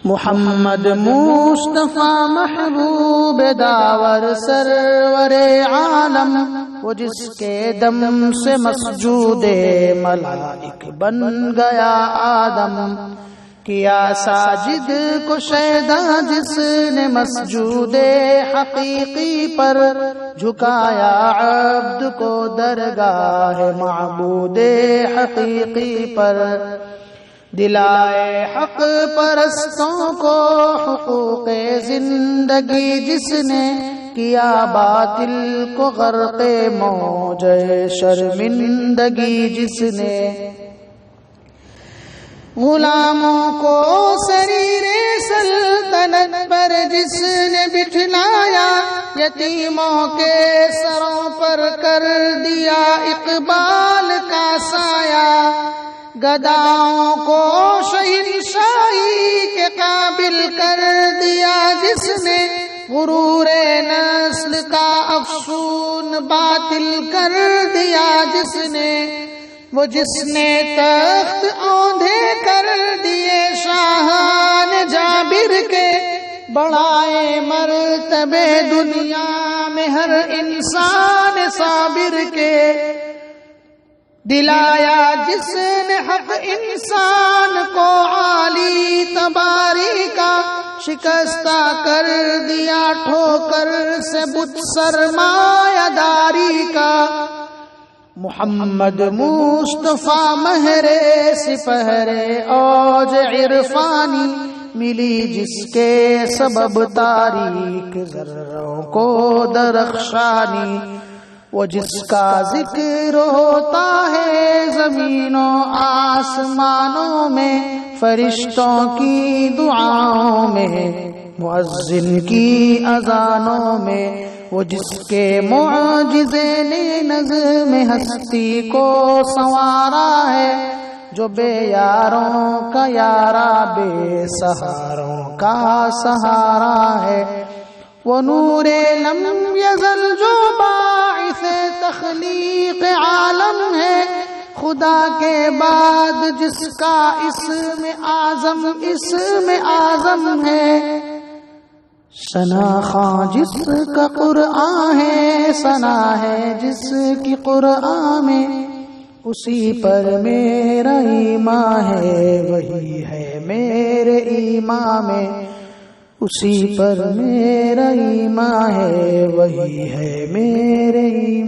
محمد مصطفیٰ محبوب داور سرور عالم، وہ جس کے دم سے مسجود ملائک بن گیا آدم، کیا ساجد کو شیدا جس نے مسجود حقیقی پر، جھکایا عبد کو درگاہ معبود حقیقی پر، دلائے حق پرستوں کو حقوق زندگی جس نے، کیا باطل کو غرق موج شرمندگی جس نے، غلاموں کو سریر سلطنت پر جس نے بٹھلایا، یتیموں کے سروں پر کر دیا اقبال کا سایہ، گداؤں کو شہنشاہی کے قابل کر دیا جس نے، غرور نسل کا افسون باطل کر دیا جس نے، وہ جس نے تخت اوندھے کر دیے شاہان جابر کے، بڑھائے مرتبے دنیا میں ہر انسان صابر کے، دلایا جس نے حق انسان کو عالی تباری کا، شکستہ کر دیا ٹھوکر سے بت سرمایہ داری کا، محمد مصطفیٰ مہر سپہر اوج عرفانی، ملی جس کے سبب تاریک ذروں کو درخشانی، وہ جس کا ذکر ہوتا ہے زمین و آسمانوں میں، فرشتوں کی دعاؤں میں، مؤذن کی اذانوں میں، وہ جس کے معجزے نے نظم ہستی کو سنوارا ہے، جو بے یاروں کا یارا بے سہاروں کا سہارا ہے، وہ نور لم یزل جو باعث تخلیق عالم ہے، خدا کے بعد جس کا اسم اعظم ہے، ثنا خواں جس کا قرآن ہے، ثنا ہے جس کی قرآن میں، اسی پر میرا ایمان ہے، وہی ہے میرے ایمان میں، اسی پر میرا ایمان ہے، وہی ہے میرے ایمان